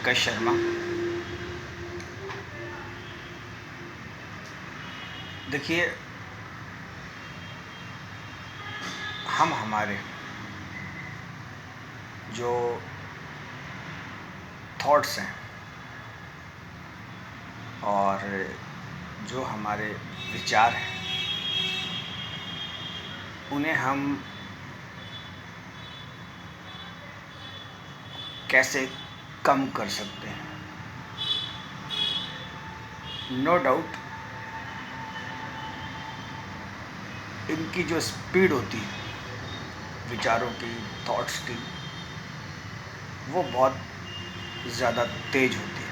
पंकज शर्मा। देखिए, हम हमारे जो थॉट्स हैं और जो हमारे विचार हैं, उन्हें हम कैसे कम कर सकते हैं। नो डाउट इनकी जो स्पीड होती है विचारों की, थॉट्स की, वो बहुत ज़्यादा तेज होती है।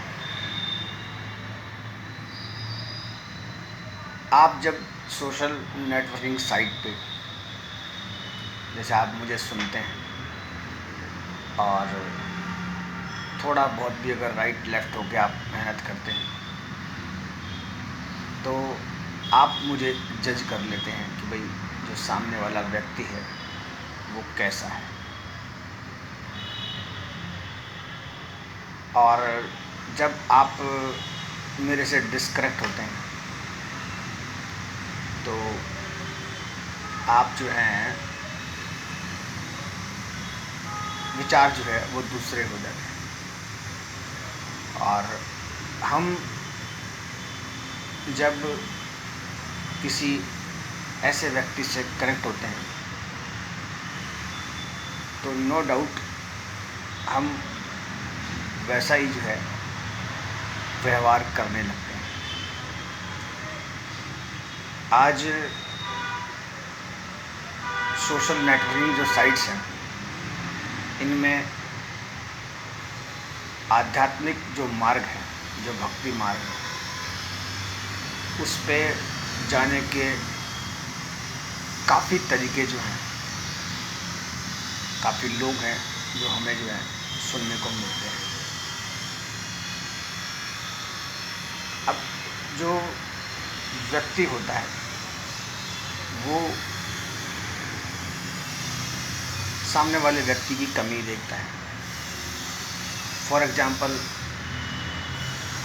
आप जब सोशल नेटवर्किंग साइट पे, जैसे आप मुझे सुनते हैं और थोड़ा बहुत भी अगर राइट लेफ़्ट होके आप मेहनत करते हैं, तो आप मुझे जज कर लेते हैं कि भाई जो सामने वाला व्यक्ति है वो कैसा है। और जब आप मेरे से डिस्कनेक्ट होते हैं तो आप जो हैं विचार जो है वो दूसरे हो जाते हैं। और हम जब किसी ऐसे व्यक्ति से कनेक्ट होते हैं तो नो डाउट हम वैसा ही जो है व्यवहार करने लगते हैं। आज सोशल नेटवर्किंग जो साइट्स हैं, इनमें आध्यात्मिक जो मार्ग है, जो भक्ति मार्ग है, उस पे जाने के काफ़ी तरीके जो हैं, काफ़ी लोग हैं जो हमें जो है सुनने को मिलते हैं। अब जो व्यक्ति होता है वो सामने वाले व्यक्ति की कमी देखता है। फॉर एग्जांपल,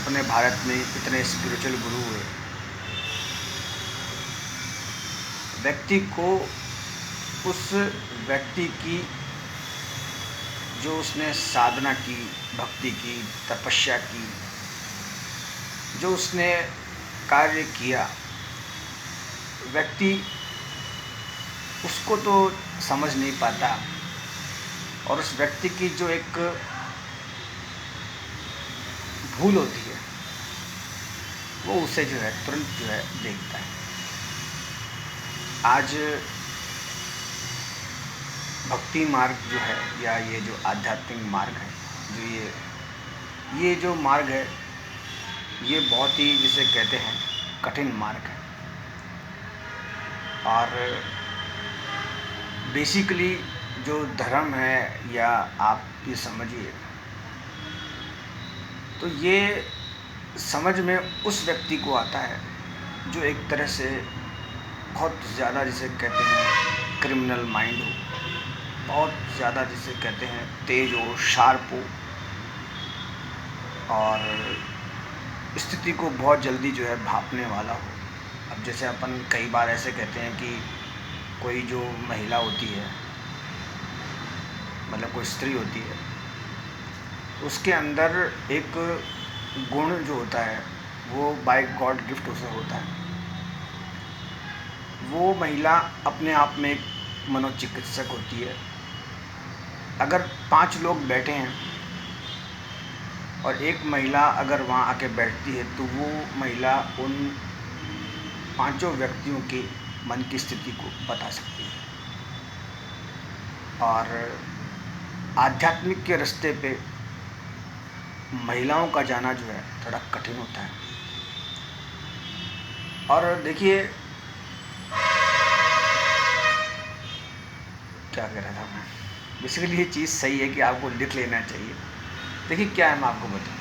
अपने भारत में इतने स्पिरिचुअल गुरु हुए, व्यक्ति को उस व्यक्ति की जो उसने साधना की, भक्ति की, तपस्या की, जो उसने कार्य किया, व्यक्ति उसको तो समझ नहीं पाता। और उस व्यक्ति की जो एक भूल होती है वो उसे जो है तुरंत जो है देखता है। आज भक्ति मार्ग जो है, या ये जो आध्यात्मिक मार्ग है, जो ये जो मार्ग है, ये बहुत ही जिसे कहते हैं कठिन मार्ग है। और बेसिकली जो धर्म है, या आप ये समझिए, तो ये समझ में उस व्यक्ति को आता है जो एक तरह से बहुत ज़्यादा जिसे कहते हैं क्रिमिनल माइंड हो, बहुत ज़्यादा जिसे कहते हैं तेज हो, शार्प हो, और स्थिति को बहुत जल्दी जो है भांपने वाला हो। अब जैसे अपन कई बार ऐसे कहते हैं कि कोई जो महिला होती है, मतलब कोई स्त्री होती है, उसके अंदर एक गुण जो होता है वो बाय गॉड गिफ्ट उसे होता है। वो महिला अपने आप में एक मनोचिकित्सक होती है। अगर 5 लोग बैठे हैं और एक महिला अगर वहाँ आके बैठती है, तो वो महिला उन 5 व्यक्तियों के मन की स्थिति को बता सकती है। और आध्यात्मिक के रास्ते पे महिलाओं का जाना जो है थोड़ा कठिन होता है। और देखिए, क्या कह रहा था मैं, बेसिकली ये चीज़ सही है कि आपको लिख लेना चाहिए। देखिए क्या है, मैं आपको बताऊँ,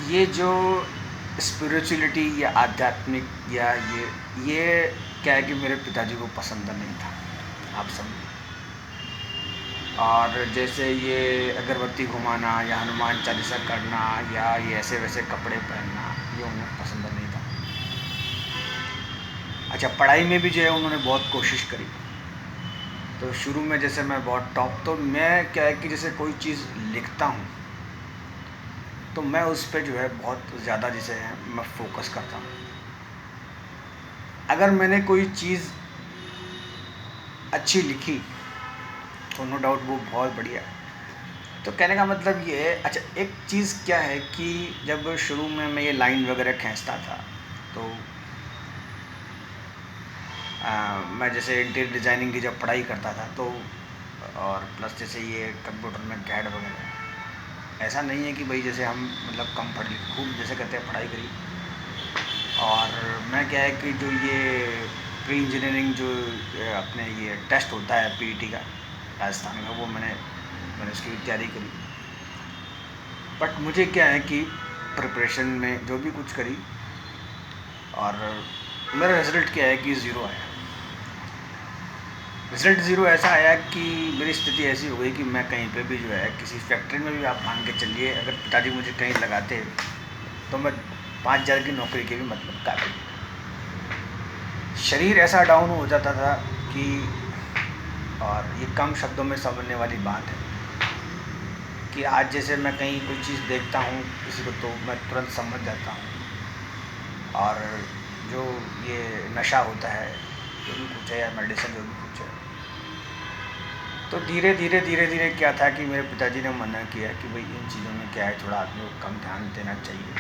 ये जो स्पिरिचुअलिटी या आध्यात्मिक या ये क्या है कि मेरे पिताजी को पसंद नहीं था, आप समझिए। और जैसे ये अगरबत्ती घुमाना या हनुमान चालीसा करना या ये ऐसे वैसे कपड़े पहनना, ये उन्हें पसंद नहीं था। अच्छा, पढ़ाई में भी जो है उन्होंने बहुत कोशिश करी। तो शुरू में जैसे मैं बहुत टॉप, तो मैं क्या है कि जैसे कोई चीज़ लिखता हूँ तो मैं उस पे जो है बहुत ज़्यादा जैसे है मैं फोकस करता हूँ। अगर मैंने कोई चीज़ अच्छी लिखी तो नो डाउट वो बहुत बढ़िया है। तो कहने का मतलब ये है। अच्छा, एक चीज़ क्या है कि जब शुरू में मैं ये लाइन वगैरह खींचता था तो मैं जैसे इंटीरियर डिज़ाइनिंग की जब पढ़ाई करता था तो और प्लस जैसे ये कंप्यूटर में कैड वगैरह, ऐसा नहीं है कि भाई जैसे हम मतलब कम पढ़ खूब जैसे कहते हैं पढ़ाई करी। और मैं क्या है कि जो ये प्री इंजीनियरिंग जो अपने ये टेस्ट होता है पीईटी का राजस्थान में, वो मैंने उसकी भी तैयारी करी। बट मुझे क्या है कि प्रिपरेशन में जो भी कुछ करी और मेरा रिज़ल्ट क्या है कि ज़ीरो आया। रिज़ल्ट ज़ीरो ऐसा आया कि मेरी स्थिति ऐसी हो गई कि मैं कहीं पे भी जो है किसी फैक्ट्री में भी आप मान के चलिए, अगर पिताजी मुझे कहीं लगाते तो मैं 5,000 की नौकरी के भी मतलब काबिल। शरीर ऐसा डाउन हो जाता था कि, और ये कम शब्दों में समझने वाली बात है कि आज जैसे मैं कहीं कोई चीज़ देखता हूँ किसी को तो मैं तुरंत समझ जाता हूँ। और जो ये नशा होता है जो भी कुछ है या मेडिसिन जो भी कुछ है, तो धीरे धीरे धीरे धीरे क्या था कि मेरे पिताजी ने मना किया कि भाई इन चीज़ों में क्या है, थोड़ा आदमी को कम ध्यान देना चाहिए,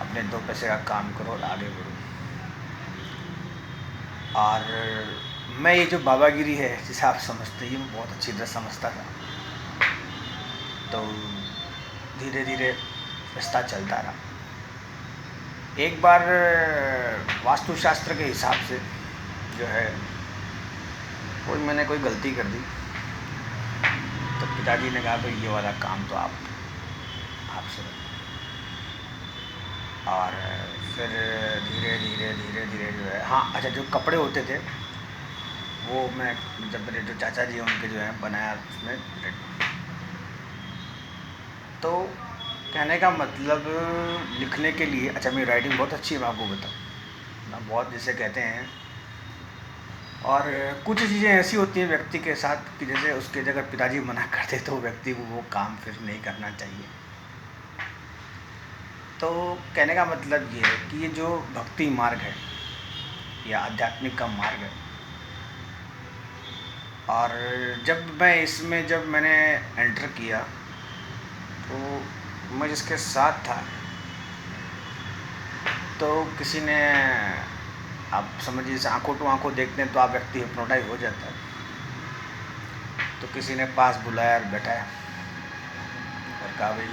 अपने दो पैसे का काम करो और आगे बढ़ो। और मैं ये जो बाबागिरी है जिसे आप समझते हैं, ये मैं बहुत अच्छी तरह समझता था। तो धीरे धीरे रिश्ता चलता रहा। एक बार वास्तुशास्त्र के हिसाब से जो है मैंने कोई गलती कर दी, तो पिताजी ने कहा भाई ये वाला काम तो आपसे। और फिर धीरे धीरे धीरे धीरे जो है, हाँ अच्छा, जो कपड़े होते थे वो मैं जब मेरे जो चाचा जी हैं उनके जो है बनाया उसमें। तो कहने का मतलब लिखने के लिए, अच्छा मेरी राइटिंग बहुत अच्छी है, मैं आपको बताऊँ ना, बहुत जिसे कहते हैं। और कुछ चीज़ें ऐसी होती हैं व्यक्ति के साथ कि जैसे उसके अगर पिताजी मना करते तो व्यक्ति को वो काम फिर नहीं करना चाहिए। तो कहने का मतलब ये है कि ये जो भक्ति मार्ग है या आध्यात्मिक का मार्ग है, और जब मैंने एंटर किया तो मैं जिसके साथ था तो किसी ने, आप समझिए जैसे आंखों टू आंखों देखते हैं तो आप व्यक्ति हिप्नोटाइज हो जाता है। तो किसी ने पास बुलाया और बैठाया और कहा भाई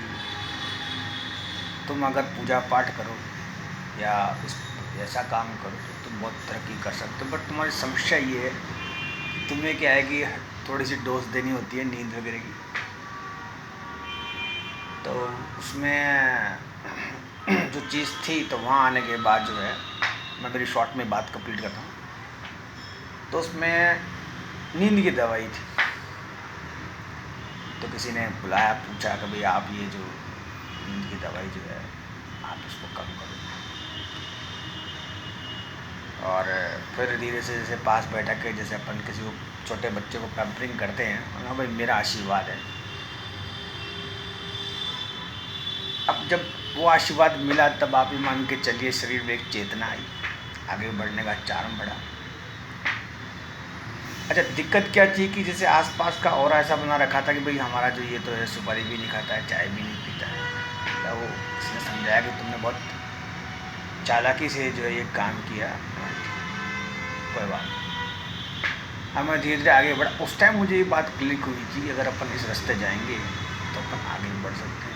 तुम अगर पूजा पाठ करो या ऐसा काम करो तो तुम बहुत तरक्की कर सकते हो, बट तुम्हारी समस्या ये है कि तुम्हें क्या है कि थोड़ी सी डोज देनी होती है नींद वगैरह की। तो उसमें जो चीज़ थी, तो वहाँ आने के बाद जो है मैं मेरी शॉर्ट में बात कंप्लीट करता हूँ, तो उसमें नींद की दवाई थी। तो किसी ने बुलाया, पूछा कि भाई आप ये जो नींद की दवाई जो है आप उसको कम करो। और फिर धीरे से जैसे पास बैठक के जैसे अपन किसी को छोटे बच्चे को पैम्परिंग करते हैं, हाँ भाई मेरा आशीर्वाद है। अब जब वो आशीर्वाद मिला तब आप ही मान के चलिए शरीर में एक चेतना आई, आगे बढ़ने का चार्म बढ़ा। अच्छा, दिक्कत क्या थी कि जैसे आसपास का और ऐसा बना रखा था कि भाई हमारा जो ये तो है सुपारी भी नहीं खाता है, चाय भी नहीं पीता है। तो वो उसने समझाया कि तुमने बहुत चालाकी से जो है ये काम किया, कोई बात नहीं। हाँ, मैं धीरे धीरे आगे बढ़ा। उस टाइम मुझे ये बात क्लिक हुई कि अगर अपन इस रास्ते जाएंगे तो अपन आगे बढ़ सकते हैं।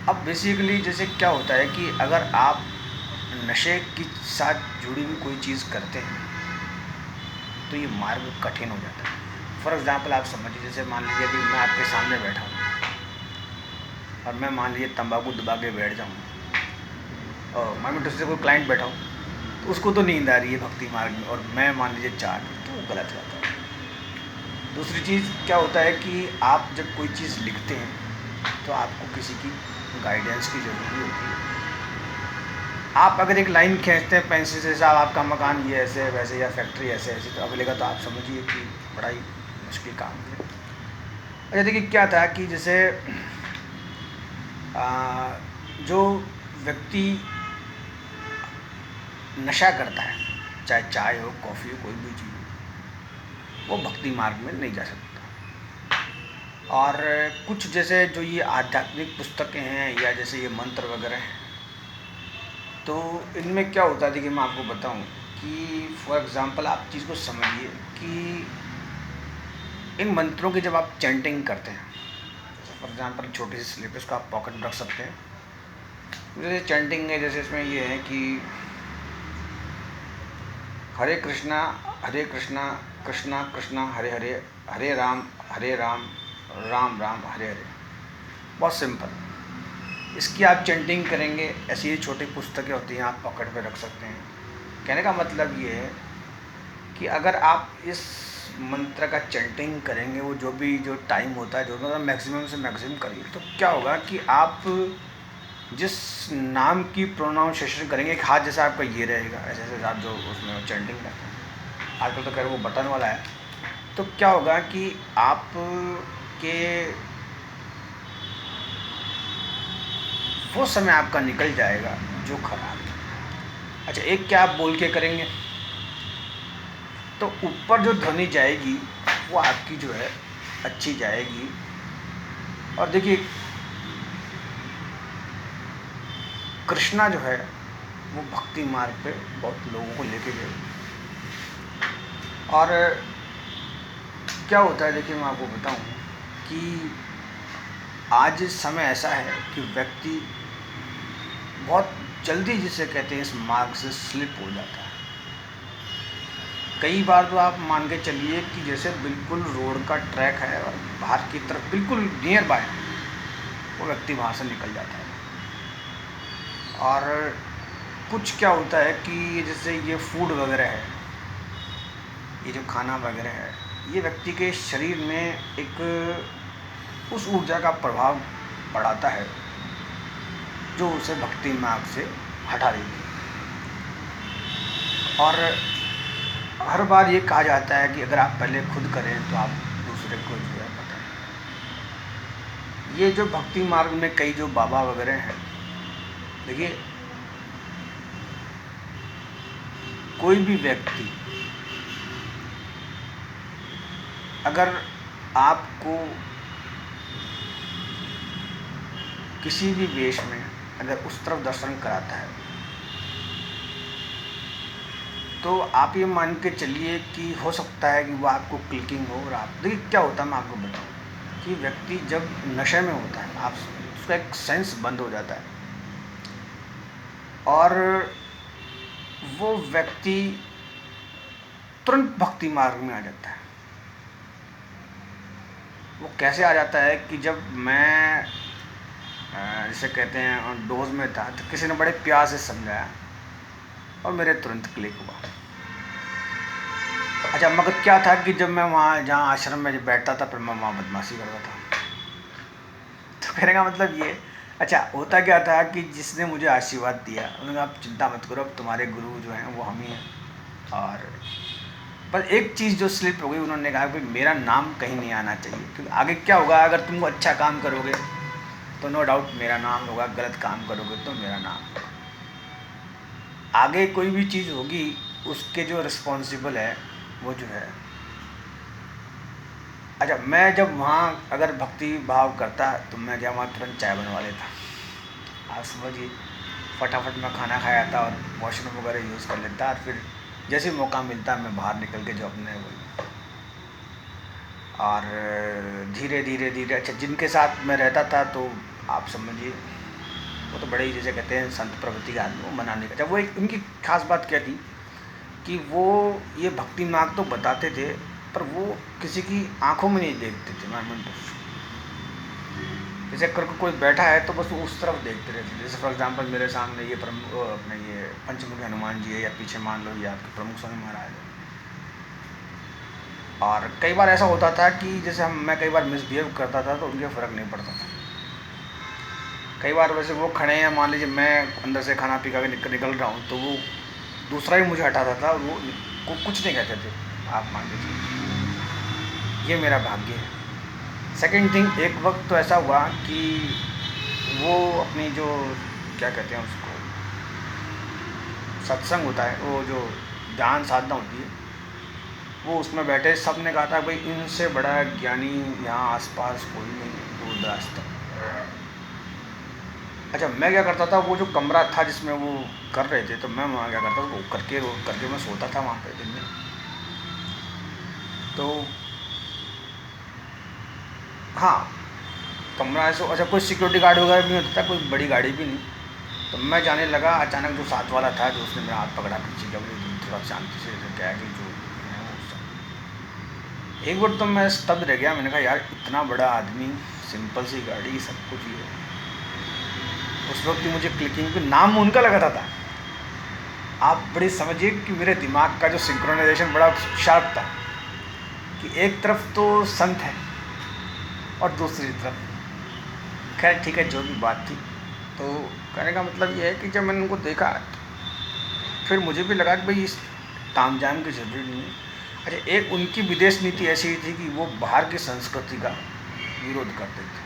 अब बेसिकली जैसे क्या होता है कि अगर आप नशे के साथ जुड़ी हुई कोई चीज़ करते हैं तो ये मार्ग कठिन हो जाता है। फॉर एग्ज़ाम्पल आप समझिए, जैसे मान लीजिए कि मैं आपके सामने बैठा हूँ और मैं मान लीजिए तंबाकू दबा के बैठ जाऊँ और मान लीजिए दूसरे कोई क्लाइंट बैठा हूँ तो उसको तो नींद आ रही है भक्ति मार्ग में, और मैं मान लीजिए चाट, तो वो गलत बात है। दूसरी चीज़ क्या होता है कि आप जब कोई चीज़ लिखते हैं तो आपको किसी की गाइडेंस की ज़रूरत होती है। आप अगर एक लाइन खींचते हैं पेंसिल से, साहब आपका मकान ये ऐसे है वैसे या फैक्ट्री ऐसे ऐसे, तो अगले का तो आप समझिए कि बड़ा ही मुश्किल काम है। अच्छा देखिए क्या था कि जैसे जो व्यक्ति नशा करता है, चाहे चाय हो कॉफ़ी हो कोई भी चीज़ हो, वो भक्ति मार्ग में नहीं जा सकता। और कुछ जैसे जो ये आध्यात्मिक पुस्तकें हैं या जैसे ये मंत्र वगैरह हैं, तो इनमें क्या होता है देखिए मैं आपको बताऊं कि फॉर एग्ज़ाम्पल आप चीज़ को समझिए कि इन मंत्रों की जब आप चैंटिंग करते हैं, फॉर एग्ज़ाम्पल छोटी सी स्लिप इसको आप पॉकेट में रख सकते हैं। जैसे चैंटिंग है, जैसे इसमें ये है कि हरे कृष्णा कृष्णा कृष्णा हरे हरे, हरे राम राम राम हरे हरे। बहुत सिंपल। इसकी आप चैंटिंग करेंगे, ऐसी ही छोटी पुस्तकें होती हैं आप पॉकेट में रख सकते हैं। कहने का मतलब ये है कि अगर आप इस मंत्र का चैंटिंग करेंगे, वो जो टाइम होता है, जो मतलब मैक्सिमम से मैक्सिमम करिए, तो क्या होगा कि आप जिस नाम की प्रोनाउंसिएशन करेंगे, एक हाथ जैसा आपका ये रहेगा, ऐसे ऐसे आप जो उसमें चैंटिंग करते हैं, आजकल तो खैर वो बटन वाला है, तो क्या होगा कि आप के वो समय आपका निकल जाएगा जो खराब है। अच्छा एक क्या आप बोल के करेंगे, तो ऊपर जो ध्वनि जाएगी वो आपकी जो है अच्छी जाएगी। और देखिए कृष्णा जो है वो भक्ति मार्ग पे बहुत लोगों को लेके गए। और क्या होता है देखिए मैं आपको बताऊं कि आज समय ऐसा है कि व्यक्ति बहुत जल्दी जिसे कहते हैं इस मार्ग से स्लिप हो जाता है। कई बार तो आप मान के चलिए कि जैसे बिल्कुल रोड का ट्रैक है और बाहर की तरफ बिल्कुल नियर बाय वो व्यक्ति वहाँ से निकल जाता है। और कुछ क्या होता है कि जैसे ये फूड वगैरह है, ये जो खाना वगैरह है, ये व्यक्ति के शरीर में एक उस ऊर्जा का प्रभाव पड़ाता है जो उसे भक्ति मार्ग से हटा देती है। और हर बार ये कहा जाता है कि अगर आप पहले खुद करें तो आप दूसरे को जो है बताएं। ये जो भक्ति मार्ग में कई जो बाबा वगैरह हैं, देखिए कोई भी व्यक्ति अगर आपको किसी भी वेश में अगर उस तरफ दर्शन कराता है, तो आप ये मान के चलिए कि हो सकता है कि वो आपको क्लिकिंग हो। और आप देखिए क्या होता है मैं आपको बताऊं कि व्यक्ति जब नशे में होता है, आप उसका एक सेंस बंद हो जाता है और वो व्यक्ति तुरंत भक्ति मार्ग में आ जाता है। वो कैसे आ जाता है कि जब मैं जिसे कहते हैं डोज में था, तो किसी ने बड़े प्यार से समझाया और मेरे तुरंत क्लिक हुआ। अच्छा मगर क्या था कि जब मैं वहाँ जहाँ आश्रम में जब बैठता था, फिर मैं वहाँ बदमाशी करता था। तो कहने का मतलब ये, अच्छा होता क्या था कि जिसने मुझे आशीर्वाद दिया उन्होंने कहा आप चिंता मत करो, अब तुम्हारे गुरु जो हैं वो हम ही हैं। और पर एक चीज़ जो स्लिप हो गई, उन्होंने कहा कि मेरा नाम कहीं नहीं आना चाहिए, क्योंकि आगे क्या होगा, अगर तुम अच्छा काम करोगे तो नो डाउट मेरा नाम होगा, गलत काम करोगे तो मेरा नाम होगा। आगे कोई भी चीज़ होगी उसके जो रिस्पॉन्सिबल है वो जो है। अच्छा मैं जब वहाँ अगर भक्ति भाव करता तो मैं क्या वहाँ तुरंत चाय बनवा लेता, आप समझिए। फटाफट मैं खाना खाया था और वॉशरूम वगैरह यूज़ कर लेता, और फिर जैसे मौका मिलता मैं बाहर निकल के जो अपने वो। और धीरे धीरे धीरे अच्छा जिनके साथ मैं रहता था तो आप समझिए वो तो बड़े ही जैसे कहते हैं संत प्रवृत्ति के आदमी, वो मनाने का। जब वो एक उनकी खास बात क्या थी कि वो ये भक्ति मार्ग तो बताते थे पर वो किसी की आंखों में नहीं देखते थे। मैं जैसे करके कोई बैठा है तो बस वो उस तरफ देखते रहते। जैसे फॉर एग्जांपल मेरे सामने ये अपने ये पंचमुखी हनुमान जी है, या पीछे मान लो ये आपके प्रमुख स्वामी महाराज है, और कई बार ऐसा होता था कि जैसे मैं कई बार मिसबिहेव करता था तो उनके फ़र्क नहीं पड़ता था। कई बार वैसे वो खड़े हैं, मान लीजिए मैं अंदर से खाना पी के निकल रहा हूँ, तो वो दूसरा ही मुझे हटाता था, वो को कुछ नहीं कहते थे, आप मान लीजिए। ये मेरा भाग्य है। सेकंड थिंग, एक वक्त तो ऐसा हुआ कि वो अपनी जो क्या कहते हैं उसको, सत्संग होता है, वो जो ध्यान साधना होती है, वो उसमें बैठे, सब ने कहा था भाई इनसे बड़ा ज्ञानी यहाँ आसपास कोई नहीं है, दूरदराज तक। अच्छा, मैं क्या करता था, वो जो कमरा था जिसमें वो कर रहे थे, तो मैं वहाँ क्या करता था, वो करके मैं सोता था वहाँ पे दिन में। तो हाँ, कमरा ऐसा, अच्छा कोई सिक्योरिटी गार्ड वगैरह भी नहीं होता था, कोई बड़ी गाड़ी भी नहीं। तो मैं जाने लगा, अचानक जो साथ वाला था, जो उसने मेरा हाथ पकड़ा पीछे का, बोले थोड़ा शांति से क्या है कि जो है वो एक बार तो मैं स्तब्ध रह गया। मैंने कहा यार, इतना बड़ा आदमी, सिंपल सी गाड़ी, सब कुछ ही है। उस वक्त मुझे क्लिकिंग पे नाम उनका लगाता था। आप बड़े समझिए कि मेरे दिमाग का जो सिंक्रोनाइजेशन बड़ा शार्प था कि एक तरफ तो संत है और दूसरी तरफ, खैर ठीक है, जो भी बात थी। तो कहने का मतलब ये है कि जब मैंने उनको देखा, फिर मुझे भी लगा कि भाई इस ताम झाम की ज़रूरी नहीं है। अच्छा, एक उनकी विदेश नीति ऐसी थी कि वो बाहर की संस्कृति का विरोध करते थे।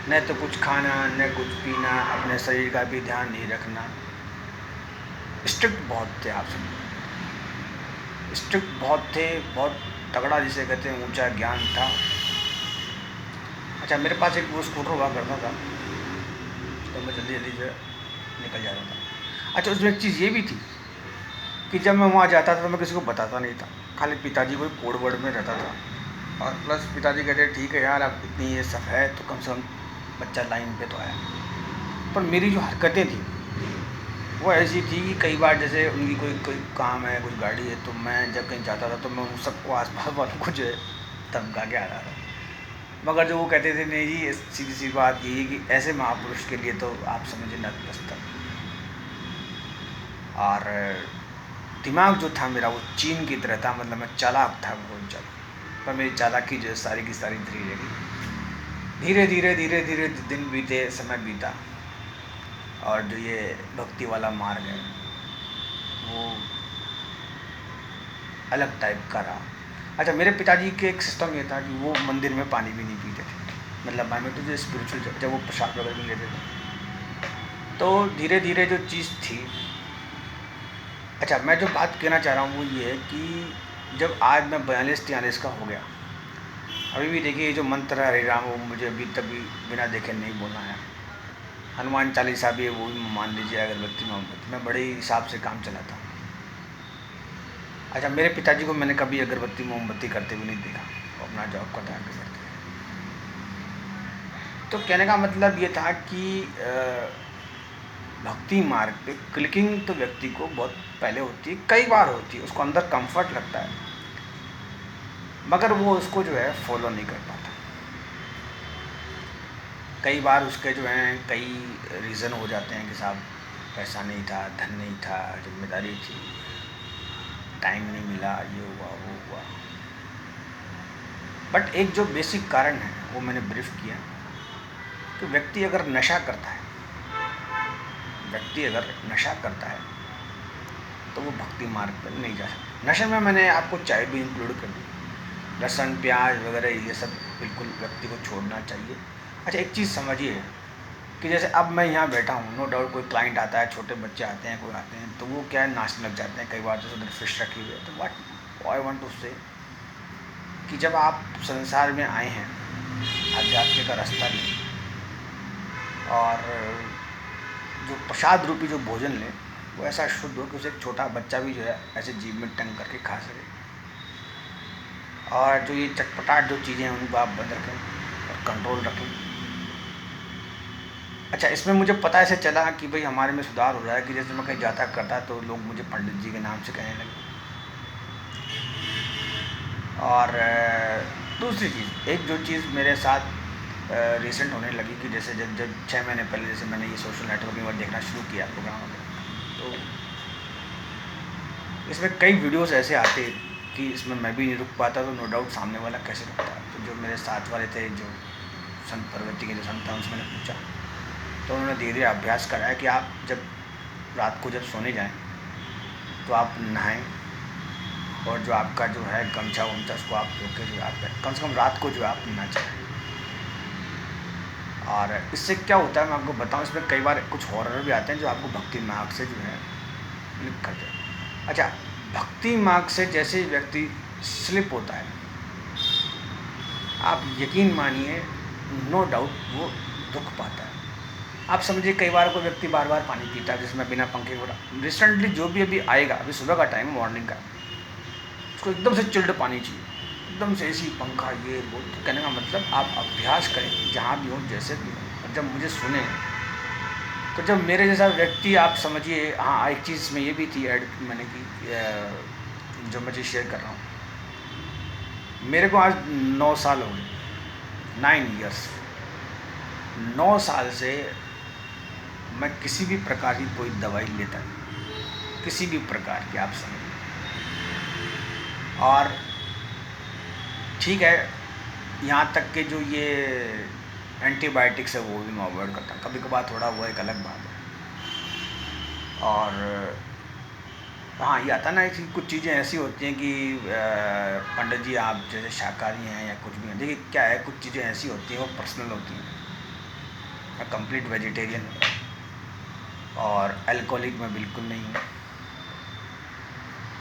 न तो कुछ खाना, न कुछ पीना, अपने शरीर का भी ध्यान नहीं रखना। स्ट्रिक्ट बहुत थे, आप समझो, स्ट्रिक्ट बहुत थे, बहुत तगड़ा जिसे कहते हैं ऊंचा ज्ञान था। अच्छा, मेरे पास एक वो स्कूटर हुआ करता था, तो मैं जल्दी जल्दी से निकल जाता था। अच्छा, उसमें एक चीज़ ये भी थी कि जब मैं वहाँ जाता था तो मैं किसी को बताता नहीं था, खाली पिताजी को कोड वर्ड में रहता था। और प्लस पिताजी कहते ठीक है यार, अब इतनी ये सब है तो कम से कम बच्चा लाइन पे तो आया। पर मेरी जो हरकतें थी वो ऐसी थी कि कई बार जैसे उनकी कोई कोई काम है, कुछ गाड़ी है, तो मैं जब कहीं जाता था तो मैं उन सबको आसपास वालों को जो है धमका के आ रहा था। मगर जो वो कहते थे नहीं जी, सीधी सी बात यही है कि ऐसे महापुरुष के लिए तो आप समझिए नतमस्तक। और दिमाग जो था मेरा, वो चीन की तरह था, मतलब मैं चालाक था बहुत ज़्यादा। पर मेरी चालाकी जो है सारी की सारी धीरे रह गई। धीरे धीरे धीरे धीरे दिन बीते, समय बीता, और जो ये भक्ति वाला मार्ग है वो अलग टाइप का रहा। अच्छा, मेरे पिताजी के एक सिस्टम ये था कि वो मंदिर में पानी भी नहीं पीते थे, मतलब मैं तो जो स्पिरिचुअल, जब वो प्रसाद वगैरह भी लेते थे। तो धीरे धीरे जो चीज़ थी, अच्छा मैं जो बात कहना चाह रहा हूँ वो ये है कि जब आज मैं 42-43 का हो गया, अभी भी देखिए ये जो मंत्र हरे राम, वो मुझे अभी तक भी बिना देखे नहीं बोलना है। हनुमान चालीसा भी है, वो भी मान लीजिए, अगरबत्ती मोमबत्ती, मैं बड़े हिसाब से काम चलाता हूँ। अच्छा, मेरे पिताजी को मैंने कभी अगरबत्ती मोमबत्ती करते हुए नहीं देखा, वो अपना जॉब करते हैं करते। तो कहने का मतलब ये था कि भक्ति मार्ग पे क्लिकिंग तो व्यक्ति को बहुत पहले होती है, कई बार होती है, उसको अंदर कंफर्ट लगता है, मगर वो उसको जो है फॉलो नहीं कर पाता। कई बार उसके जो हैं कई रीज़न हो जाते हैं कि साहब पैसा नहीं था, धन नहीं था, जिम्मेदारी थी, टाइम नहीं मिला, ये हुआ वो हुआ। बट एक जो बेसिक कारण है वो मैंने ब्रीफ किया कि व्यक्ति अगर नशा करता है, व्यक्ति अगर नशा करता है तो वो भक्ति मार्ग पर नहीं जा सकता। नशे में मैंने आपको चाय भी इंक्लूड कर दी, लहसुन प्याज वगैरह ये सब बिल्कुल व्यक्ति को छोड़ना चाहिए। अच्छा, एक चीज़ समझिए कि जैसे अब मैं यहाँ बैठा हूँ, नो डाउट कोई क्लाइंट आता है, छोटे बच्चे आते हैं, कोई आते हैं, तो वो क्या है नाचने लग जाते हैं। कई बार जैसे उधर फिश रखी हुई है, तो व्हाट आई वांट टू से कि जब आप संसार में आए हैं आध्यात्मिक का रास्ता लें, और जो प्रसाद रूपी जो भोजन लें वो ऐसा शुद्ध हो कि उसे एक छोटा बच्चा भी जो है ऐसे जीभ में टंग करके खा सके। और जो ये चटपटाट जो चीज़ें हैं उनको आप बंद रखें और कंट्रोल रखें। अच्छा, इसमें मुझे पता ऐसे चला कि भाई हमारे में सुधार हो रहा है कि जैसे मैं कहीं जाता करता तो लोग मुझे पंडित जी के नाम से कहने लगे। और दूसरी चीज़, एक जो चीज़ मेरे साथ रिसेंट होने लगी कि जैसे जब 6 महीने पहले जैसे मैंने ये सोशल नेटवर्किंग और देखना शुरू किया प्रोग्राम वगैरह, तो इसमें कई वीडियोस ऐसे आते कि इसमें मैं भी नहीं रुक पाता तो नो डाउट सामने वाला कैसे रुकता। तो जो मेरे साथ वाले थे, जो संत प्रवृत्ति के जो संत था, उनसे मैंने पूछा तो उन्होंने धीरे धीरे अभ्यास कराया कि आप जब रात को जब सोने जाएं तो आप नहाएं और जो आपका जो है गमछा वमछा उसको आप धो के जो है आप कम से कम रात को जो है आप ना चलाएं। और इससे क्या होता है मैं आपको बताऊं, इसमें कई बार कुछ हॉरर भी आते हैं जो आपको भक्ति मार्ग से जो है क्लिक कर जाए। अच्छा, भक्ति मार्ग से जैसे ही व्यक्ति स्लिप होता है, आप यकीन मानिए नो डाउट वो दुख पाता है। आप समझिए कई बार कोई व्यक्ति बार बार पानी पीता है जिसमें बिना पंखे हो रहा, रिसेंटली जो भी अभी आएगा, अभी सुबह का टाइम है, मॉर्निंग का, उसको एकदम से चिल्ड पानी चाहिए, एकदम से एसी पंखा ये वो। तो कहने का मतलब आप अभ्यास करें जहाँ भी हो जैसे भी हो। और जब मुझे सुने तो जब मेरे जैसा व्यक्ति, आप समझिए, हाँ एक चीज़ में ये भी थी ऐड मैंने की, जो मैं चीज़ शेयर कर रहा हूँ। मेरे को आज 9 साल हो गए, 9 ईयर्स। 9 साल से मैं किसी भी प्रकार की कोई दवाई लेता नहीं, किसी भी प्रकार की, आप समझिए। और ठीक है, यहाँ तक कि जो ये एंटीबायोटिक्स है वो भी मैं अवॉइड करता हूँ, कभी कभार थोड़ा, वो एक अलग बात है। और हाँ, ये आता ना कि कुछ चीज़ें ऐसी होती हैं कि पंडित जी आप जैसे शाकाहारी हैं या कुछ भी हैं, देखिए क्या है, कुछ चीज़ें ऐसी होती हैं वो पर्सनल होती हैं। मैं कंप्लीट वेजिटेरियन हूँ और अल्कोहलिक मैं बिल्कुल नहीं हूँ।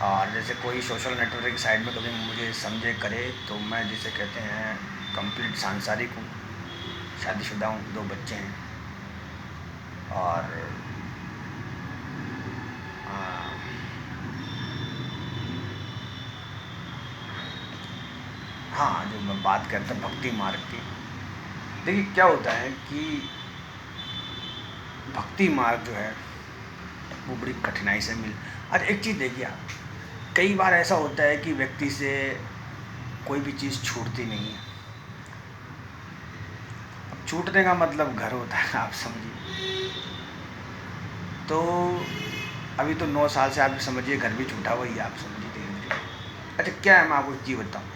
और जैसे कोई सोशल नेटवर्किंग साइट में कभी मुझे समझे करे तो मैं जिसे कहते हैं कंप्लीट सांसारिक हूँ, शादीशुदा हूँ, 2 बच्चे हैं। और हाँ, जो मैं बात करता हूँ भक्ति मार्ग की, देखिए क्या होता है कि भक्ति मार्ग जो है वो बड़ी कठिनाई से मिल। अच्छा एक चीज़ देखिए आप, कई बार ऐसा होता है कि व्यक्ति से कोई भी चीज़ छूटती नहीं है। अब छूटने का मतलब घर होता है, आप समझिए। तो अभी तो 9 साल से आप समझिए घर भी छूटा हुआ ही है, आप समझिए धीरे धीरे। अच्छा क्या है, मैं आपको एक चीज़ बताऊँ,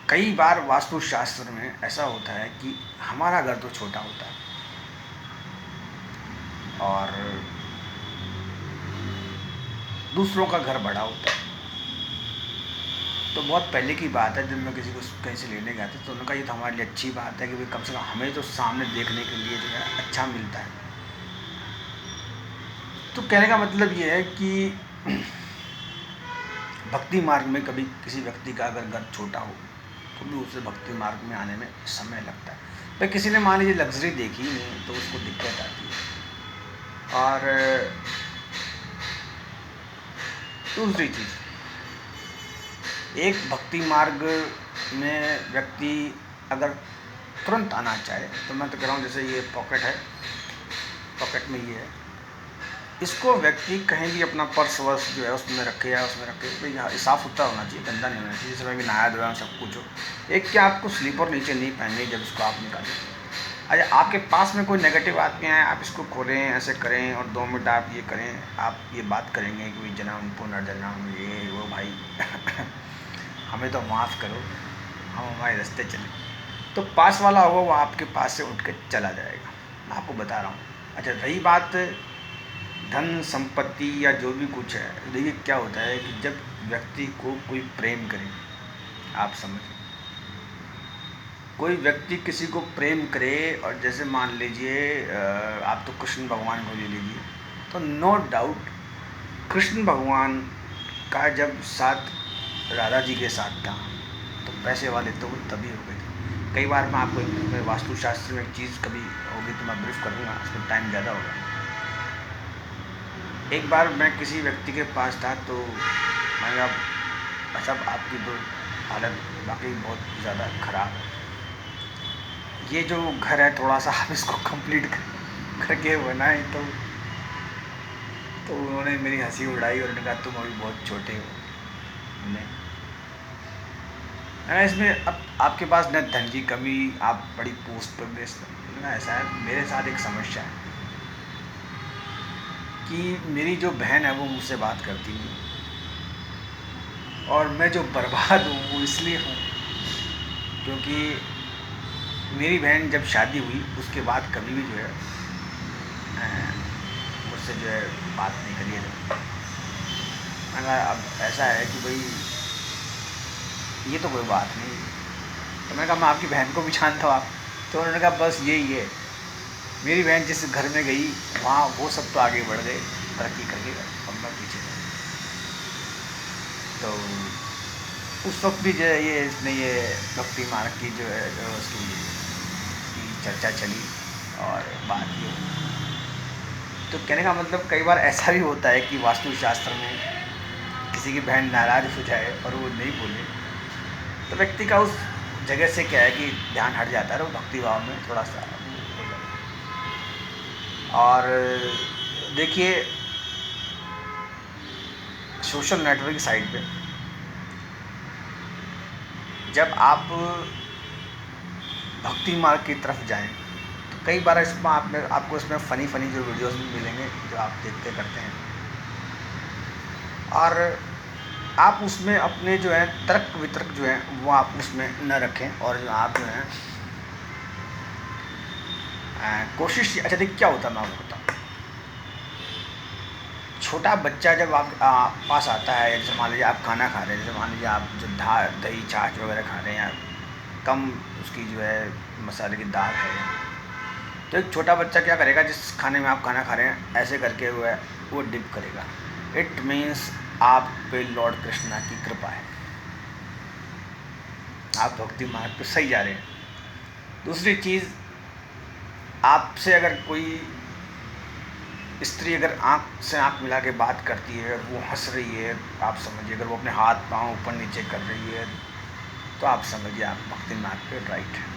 कई बार वास्तुशास्त्र में ऐसा होता है कि हमारा घर तो छोटा होता है और दूसरों का घर बड़ा होता है। तो बहुत पहले की बात है, जब मैं किसी को कहीं से लेने गया था तो उन्होंने कहा ये तो हमारे लिए अच्छी बात है कि भाई कम से कम हमें तो सामने देखने के लिए जो है अच्छा मिलता है। तो कहने का मतलब ये है कि भक्ति मार्ग में कभी किसी व्यक्ति का अगर घर छोटा हो तो भी उसे भक्ति मार्ग में आने में समय लगता है। भाई किसी ने मान लीजिए लग्जरी देखी नहीं तो उसको दिक्कत आती है। और दूसरी चीज़, एक भक्ति मार्ग में व्यक्ति अगर तुरंत आना चाहे तो मैं तो कह रहा हूँ जैसे ये पॉकेट है, पॉकेट में ये है, इसको व्यक्ति कहीं भी अपना पर्स वर्स जो है उसमें रखे या उसमें रखे, भाई साफ़ सुथरा होना चाहिए, गंदा नहीं होना चाहिए, जिसमें भी नहाया धोया सब कुछ हो। एक क्या आपको स्लीपर नीचे नहीं पहननी जब इसको आप निकालें। अच्छा आपके पास में कोई नेगेटिव आदमी आए, आप इसको खोलें, ऐसे करें और 2 मिनट आप ये करें, आप ये बात करेंगे कि भाई जन्म पुनर्जन्म ये वो, भाई हमें तो माफ़ करो, हम हमारे रास्ते चले। तो पास वाला होगा वो आपके पास से उठ के चला जाएगा, मैं आपको बता रहा हूँ। अच्छा रही बात धन संपत्ति या जो भी कुछ है, देखिए क्या होता है कि जब व्यक्ति को कोई प्रेम करे, आप समझिए कोई व्यक्ति किसी को प्रेम करे, और जैसे मान लीजिए आप तो कृष्ण भगवान को ले लीजिए, तो नो डाउट कृष्ण भगवान का जब साथ राधा जी के साथ था तो पैसे वाले तो वो तभी हो गए थे। कई बार मैं आपको एक वास्तुशास्त्र में एक चीज़ कभी होगी तो मैं ब्रीफ करूँगा, उसमें टाइम ज़्यादा होगा। एक बार मैं किसी व्यक्ति के पास था तो मैंने कहा सब आपकी तो हालत वाकई बहुत ज़्यादा ख़राब है, ये जो घर है थोड़ा सा आप इसको कंप्लीट करके बनाएं। तो उन्होंने मेरी हंसी उड़ाई और उन्होंने कहा तुम अभी बहुत छोटे हो, नहीं इसमें अब आपके पास न धन की कमी, आप बड़ी पोस्ट पर बेस्ट, ऐसा है मेरे साथ एक समस्या है। कि मेरी जो बहन है वो मुझसे बात करती नहीं, और मैं जो बर्बाद हूँ वो इसलिए हूँ क्योंकि मेरी बहन जब शादी हुई उसके बाद कभी भी जो है मुझसे जो है बात नहीं करी है। मैंने कहा अब ऐसा है कि भाई ये तो कोई बात नहीं। तो मैंने कहा मैं आपकी बहन को भी जानता हूँ आप। तो उन्होंने कहा बस यही है, मेरी बहन जिस घर में गई वहाँ वो सब तो आगे बढ़ गए तरक्की करके, और मैं पीछे रह गया। तो उस वक्त भी जो है ये इसने ये भक्ति मार्ग की जो है जो उसकी चर्चा चली और बात ये हुई। तो कहने का मतलब कई बार ऐसा भी होता है कि वास्तुशास्त्र में किसी की बहन नाराज़ हो जाए और वो नहीं बोले, तो व्यक्ति का उस जगह से क्या है कि ध्यान हट जाता है, वो भक्ति भाव में थोड़ा सा। और देखिए सोशल नेटवर्किंग साइट पे जब आप भक्ति मार्ग की तरफ जाएं तो कई बार इसमें आपको इसमें फ़नी जो वीडियोस भी मिलेंगे जो आप देखते करते हैं, और आप उसमें अपने जो है तर्क वितर्क जो है वो आप उसमें न रखें, और जो आप जो है कोशिश। अच्छा देखिए क्या होता है मैं आपको बताऊँ। छोटा बच्चा जब आप पास आता है, जैसे मान लीजिए आप खाना खा रहे हैं, जैसे मान लीजिए आप जो दही छाछ वगैरह खा रहे हैं या कम उसकी जो है मसाले की दाल है, तो एक छोटा बच्चा क्या करेगा, जिस खाने में आप खाना खा रहे हैं ऐसे करके वो डिप करेगा। इट मीन्स आप पे लॉर्ड कृष्णा की कृपा है, आप भक्ति मार्ग पे सही जा रहे हैं। दूसरी चीज़, आपसे अगर कोई स्त्री अगर आँख से आँख मिला के बात करती है, वो हंस रही है, आप समझिए अगर वो अपने हाथ पाँव ऊपर नीचे कर रही है, तो आप समझिए आप भक्ति मार्ग पे राइट है।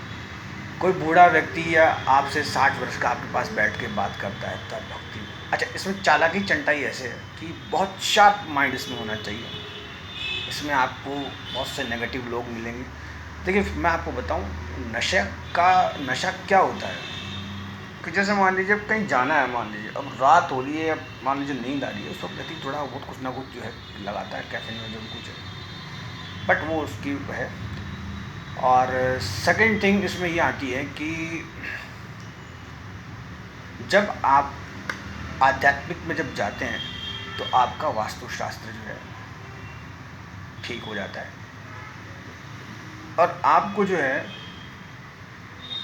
कोई बूढ़ा व्यक्ति या आपसे 60 वर्ष का आपके पास बैठ के बात करता है तब भक्ति। अच्छा इसमें चालाकी चंटाई ऐसे है कि बहुत शार्प माइंड इसमें होना चाहिए। इसमें आपको बहुत से नेगेटिव लोग मिलेंगे। देखिए मैं आपको बताऊं, नशा क्या होता है कि जैसे मान लीजिए अब कहीं जाना है, मान लीजिए अब रात हो रही है, मान लीजिए नींद आ रही है, उस वक्त व्यक्ति थोड़ा बहुत कुछ ना कुछ जो है लगाता है कैफीन में जो भी कुछ है, बट वो उसकी है। और सेकंड थिंग इसमें ये आती है कि जब आप आध्यात्मिक में जब जाते हैं तो आपका वास्तुशास्त्र जो है ठीक हो जाता है, और आपको जो है,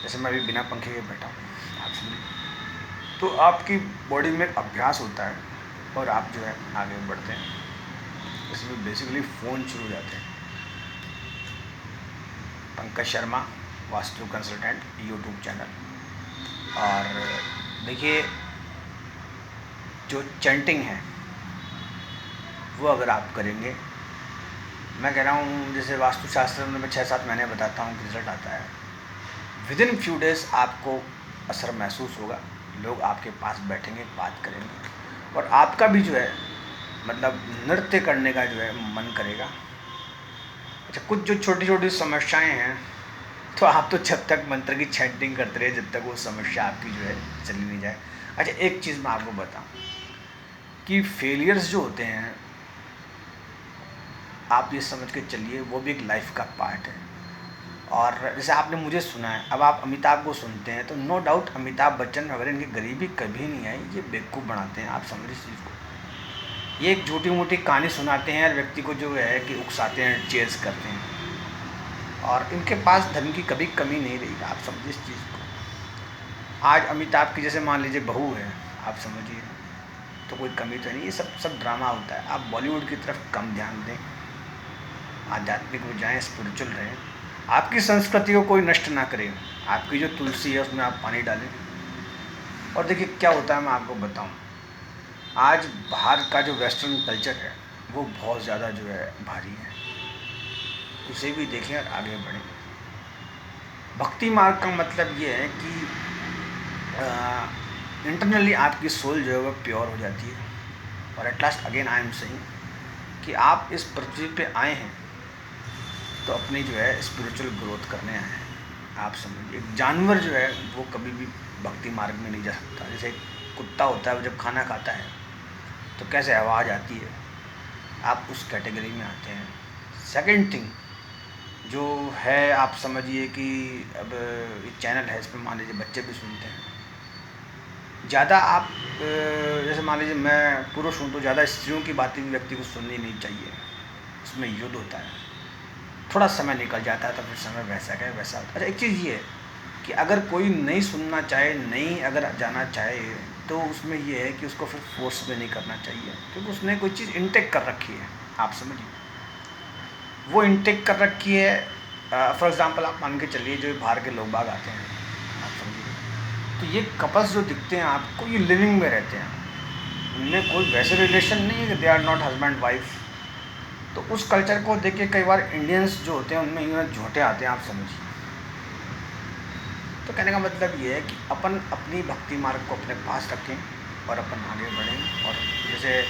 जैसे मैं अभी बिना पंखे के बैठा हूँ आप समझिए, तो आपकी बॉडी में अभ्यास होता है और आप जो है आगे बढ़ते हैं। इसमें बेसिकली फ़ोन शुरू हो जाते हैं। Pankaj Sharma vastu consultant YouTube channel. और देखिए जो चैंटिंग है वो अगर आप करेंगे, मैं कह रहा हूँ जैसे वास्तुशास्त्र में मैं 6-7 महीने बताता हूँ कि रिजल्ट आता है, विद इन फ्यू डेज़ आपको असर महसूस होगा। लोग आपके पास बैठेंगे, बात करेंगे, और आपका भी जो है मतलब नृत्य करने का जो है मन करेगा। अच्छा कुछ जो छोटी छोटी समस्याएं हैं, तो आप तो जब तक मंत्र की चैंटिंग करते रहे जब तक वो समस्या आपकी जो है चली नहीं जाए। अच्छा एक चीज़ मैं आपको बताऊं कि फेलियर्स जो होते हैं, आप ये समझ के चलिए वो भी एक लाइफ का पार्ट है। और जैसे आपने मुझे सुना है, अब आप अमिताभ को सुनते हैं तो नो डाउट अमिताभ बच्चन वगैरह इनकी गरीबी कभी नहीं आई, ये बेवकूफ़ बनाते हैं, आप समझ इस चीज़ को। ये एक छोटी मोटी कहानी सुनाते हैं और व्यक्ति को जो है कि उकसाते हैं, चेज़ करते हैं, और इनके पास धन की कभी कमी नहीं रही, आप समझिए इस चीज़ को। आज अमिताभ की जैसे मान लीजिए बहू है, आप समझिए, तो कोई कमी तो नहीं, ये सब ड्रामा होता है। आप बॉलीवुड की तरफ कम ध्यान दें, आध्यात्मिक में जाएँ, स्पिरिचुअल रहें, आपकी संस्कृति को कोई नष्ट ना करे। आपकी जो तुलसी है उसमें आप पानी डालें। और देखिए क्या होता है मैं आपको बताऊं, आज बाहर का जो वेस्टर्न कल्चर है वो बहुत ज़्यादा जो है भारी है, उसे भी देखें और आगे बढ़ें। भक्ति मार्ग का मतलब ये है कि इंटरनली आपकी सोल जो है वो प्योर हो जाती है। और at last again I am saying कि आप इस पृथ्वी पे आए हैं तो अपनी जो है स्पिरिचुअल ग्रोथ करने आए हैं। आप समझिए एक जानवर जो है वो कभी भी भक्ति मार्ग में नहीं जा सकता। जैसे कुत्ता होता है, वो जब खाना खाता है तो कैसे आवाज़ आती है, आप उस कैटेगरी में आते हैं। सेकंड थिंग जो है, आप समझिए कि अब एक चैनल है, इस पर मान लीजिए बच्चे भी सुनते हैं। ज़्यादा आप जैसे मान लीजिए मैं पुरुष हूँ तो ज़्यादा स्त्रियों की बातें भी व्यक्ति को सुननी नहीं चाहिए, उसमें युद्ध होता है, थोड़ा समय निकल जाता है तो फिर समय वैसा का वैसा होता है। अच्छा, एक चीज़ ये है कि अगर कोई नहीं सुनना चाहे, नहीं अगर जाना चाहे, तो उसमें ये है कि उसको फिर फोर्स में नहीं करना चाहिए, क्योंकि उसने कोई चीज़ इनटेक कर रखी है, आप समझिए वो इनटेक कर रखी है। फॉर एग्ज़ाम्पल आप मान के चलिए जो बाहर के लोग बाग आते हैं, आप समझिए, तो ये कपल्स जो दिखते हैं आपको, ये लिविंग में रहते हैं, उनमें कोई वैसे रिलेशन नहीं है कि they are not husband wife. तो उस कल्चर को देख के कई बार इंडियंस जो होते हैं उनमें यूँ झोंटे आते हैं, आप समझिए। तो कहने का मतलब ये है कि अपन अपनी भक्ति मार्ग को अपने पास रखें और अपन आगे बढ़ें। और जैसे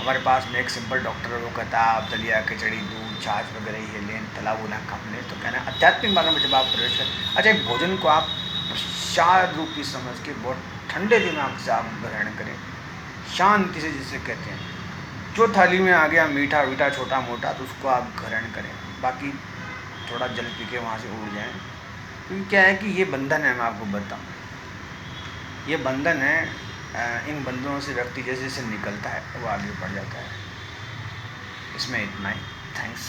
हमारे पास में एक सिंपल डॉक्टर है, वो कहता है आप दलिया खिचड़ी दूध छाछ वगैरह ही लें, तला बुला कम लें। तो कहना है आध्यात्मिक मार्ग में जब आप प्रवेश करें, अच्छा, एक भोजन को आप प्रसाद रूपी समझ के बहुत ठंडे दिमाग से आप ग्रहण करें, शांति से, जिसे कहते हैं जो थाली में आ गया मीठा वीठा छोटा मोटा तो उसको आप ग्रहण करें, बाकी थोड़ा जल पी के वहाँ से उड़ जाएं। क्योंकि क्या है कि ये बंधन है, मैं आपको बताऊँ, ये बंधन है। इन बंधनों से व्यक्ति जैसे जैसे निकलता है वो आगे बढ़ जाता है। इसमें इतना ही। थैंक्स।